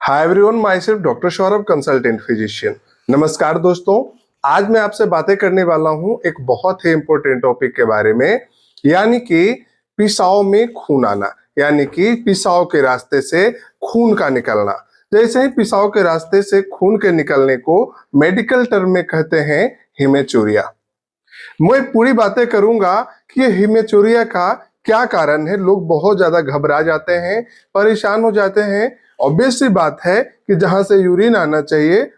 Hi everyone, my self doctor Saurabh, consultant physician. नमस्कार दोस्तों, आज मैं आपसे बातें करने वाला हूं एक बहुत ही इंपॉर्टेंट टॉपिक के बारे में, यानी कि पेशाब में खून आना, यानी कि पेशाब के रास्ते से खून का निकलना। जैसे ही पेशाब के रास्ते से खून के निकलने को मेडिकल टर्म में कहते हैं हेमेचूरिया। मैं पूरी बातें करूंगा कि ये हेमेचूरिया का क्या कारण है। लोग बहुत ज्यादा घबरा जाते हैं, परेशान हो जाते हैं। ऑब्वियस सी बात है कि जहां से यूरिन आना चाहिए,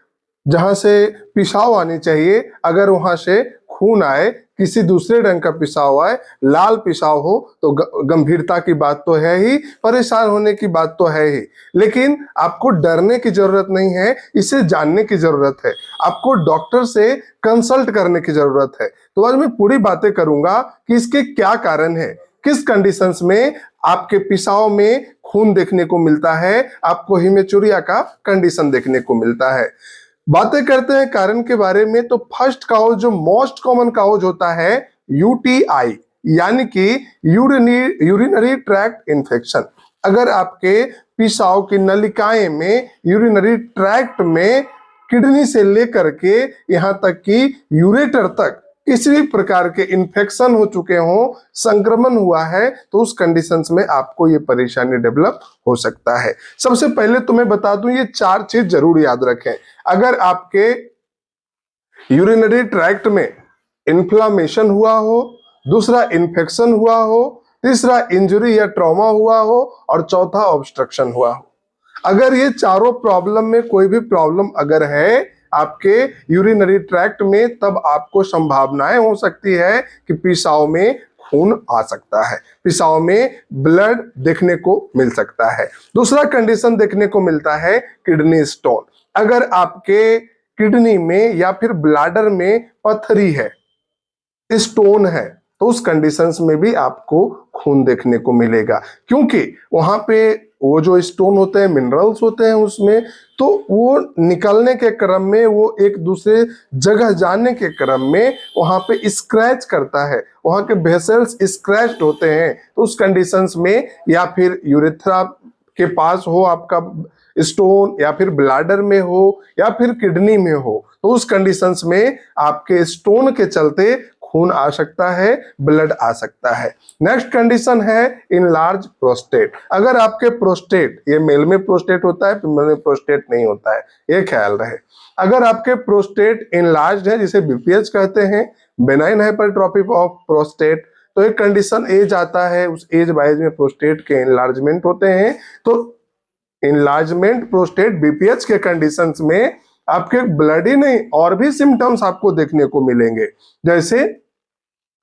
जहां से पेशाब आनी चाहिए, अगर वहां से खून आए, किसी दूसरे रंग का पेशाब आए, लाल पेशाब हो, तो गंभीरता की बात तो है ही, परेशान होने की बात तो है ही। लेकिन आपको डरने की जरूरत नहीं है, इसे जानने की जरूरत है। आपको डॉक्टर से कंसल्ट करने की जरूरत है। तो आज मैं पूरी बातें करूंगा कि इसके क्या कारण है, किस कंडीशंस में आपके पेशाब में खून देखने को मिलता है, आपको हेमेचूरिया का कंडीशन देखने को मिलता है। बातें करते हैं कारण के बारे में, तो फर्स्ट काउज, जो मोस्ट कॉमन काउज होता है, यूटीआई, यानी कि यूरिनरी ट्रैक्ट इन्फेक्शन। अगर आपके पेशाब की नलिकाएं में, यूरिनरी ट्रैक्ट में, किडनी से लेकर के यहां तक कि यूरेटर तक किसी भी प्रकार के इन्फेक्शन हो चुके हो, संक्रमण हुआ है, तो उस कंडीशंस में आपको ये परेशानी डेवलप हो सकता है। सबसे पहले तो मैं बता दूं, ये 4 चीज जरूर याद रखें। अगर आपके यूरिनरी ट्रैक्ट में इन्फ्लामेशन हुआ हो, दूसरा इन्फेक्शन हुआ हो, तीसरा इंजरी या ट्रॉमा हुआ हो, और चौथा ऑब्स्ट्रक्शन हुआ हो। अगर ये चारों प्रॉब्लम में कोई भी प्रॉब्लम अगर है आपके यूरिनरी ट्रैक्ट में, तब आपको संभावनाएं हो सकती है कि पेशाब में खून आ सकता है, पेशाब में ब्लड देखने को मिल सकता है। दूसरा कंडीशन देखने को मिलता है किडनी स्टोन। अगर आपके किडनी में या फिर ब्लैडर में पथरी है, स्टोन है, तो उस कंडीशंस में भी आपको खून देखने को मिलेगा, क्योंकि वहां पे वो जो स्टोन होते हैं, मिनरल्स होते हैं उसमें, तो वो निकलने के क्रम में, वो एक दूसरे जगह जाने के क्रम में वहां पे स्क्रैच करता है, वहां के वेसल्स स्क्रैच्ड होते हैं। तो उस कंडीशंस में, या फिर यूरेथ्रा के पास हो आपका स्टोन, या फिर ब्लैडर में हो, या फिर किडनी में हो, तो उस कंडीशंस में आपके स्टोन के चलते खून आ सकता है, ब्लड आ सकता है। नेक्स्ट कंडीशन है इनलार्ज प्रोस्टेट। अगर आपके प्रोस्टेट, ये मेल में प्रोस्टेट होता है, फीमेल में प्रोस्टेट नहीं होता है, ये ख्याल रहे। अगर आपके प्रोस्टेट इनलार्ज है, जिसे बीपीएच कहते हैं, बेनाइन हाइपरट्रॉफी ऑफ प्रोस्टेट, तो एक कंडीशन एज आता है, उस एज वाइज में प्रोस्टेट के इनलार्जमेंट होते हैं। तो इनलार्जमेंट प्रोस्टेट बीपीएच के कंडीशंस में आपके ब्लड ही नहीं, और भी सिम्टम्स आपको देखने को मिलेंगे। जैसे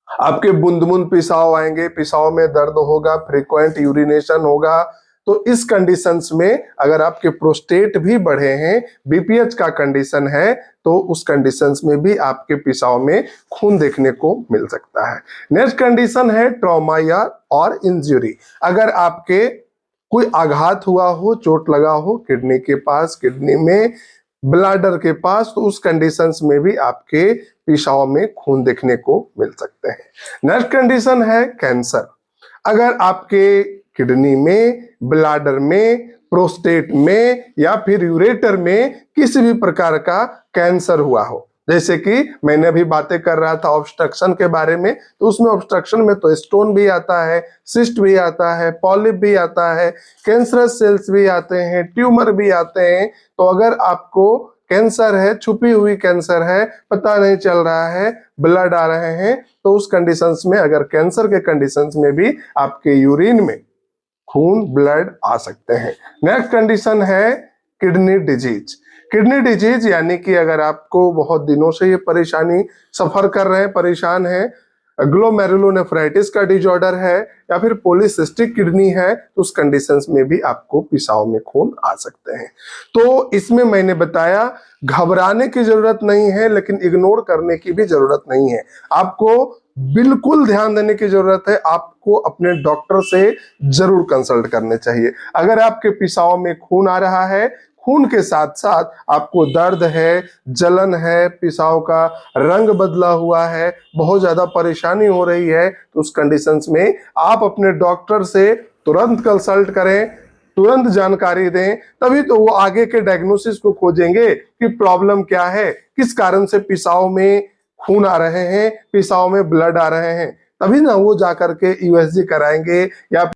आपके बूंद बूंद पेशाब आएंगे, पेशाब में दर्द होगा, फ्रीक्वेंट यूरिनेशन होगा। तो इस कंडीशंस में अगर आपके प्रोस्टेट भी बढ़े हैं, बीपीएच का कंडीशन है, तो उस कंडीशंस में भी आपके पेशाब में खून देखने को मिल सकता है। नेक्स्ट कंडीशन है ट्रॉमा या और इंजरी। अगर आपके कोई आघात हुआ हो, चोट लगा हो किडनी के पास, किडनी में, ब्लैडर के पास, तो उस कंडीशंस में भी आपके पेशाब में खून देखने को मिल सकते हैं। नेक्स्ट कंडीशन है कैंसर। अगर आपके किडनी में, ब्लैडर में, प्रोस्टेट में, या फिर यूरेटर में किसी भी प्रकार का कैंसर हुआ हो, जैसे कि मैंने अभी बातें कर रहा था ऑब्स्ट्रक्शन के बारे में, तो उसमें ऑब्स्ट्रक्शन में तो स्टोन भी आता है, सिस्ट भी आता है, पॉलिप भी आता है, कैंसरस सेल्स भी आते हैं, ट्यूमर भी आते हैं। तो अगर आपको कैंसर है, छुपी हुई कैंसर है, पता नहीं चल रहा है, ब्लड आ रहे हैं, तो उस कंडीशंस में, अगर कैंसर के कंडीशंस में भी आपके यूरिन में खून, ब्लड आ सकते हैं। नेक्स्ट कंडीशन है किडनी डिजीज। किडनी डिजीज यानी कि अगर आपको बहुत दिनों से ये परेशानी सफर कर रहे हैं, परेशान है, ग्लोमेरुलोनेफ्राइटिस का डिजॉर्डर है, या फिर पॉलीसिस्टिक किडनी है, तो उस कंडीशंस में भी आपको पेशाब में खून आ सकते हैं। तो इसमें मैंने बताया, घबराने की जरूरत नहीं है, लेकिन इग्नोर करने की भी जरूरत नहीं है। आपको बिल्कुल ध्यान देने की जरूरत है, आपको अपने डॉक्टर से जरूर कंसल्ट करने चाहिए। अगर आपके पेशाब में खून आ रहा है, खून के साथ साथ आपको दर्द है, जलन है, पेशाब का रंग बदला हुआ है, बहुत ज्यादा परेशानी हो रही है, तो उस कंडीशंस में आप अपने डॉक्टर से तुरंत कंसल्ट करें। तुरंत जानकारी दें, तभी तो वो आगे के डायग्नोसिस को खोजेंगे कि प्रॉब्लम क्या है, किस कारण से पेशाब में खून आ रहे हैं, पेशाब में ब्लड आ रहे हैं। तभी ना वो जाकर के यूएसजी कराएंगे या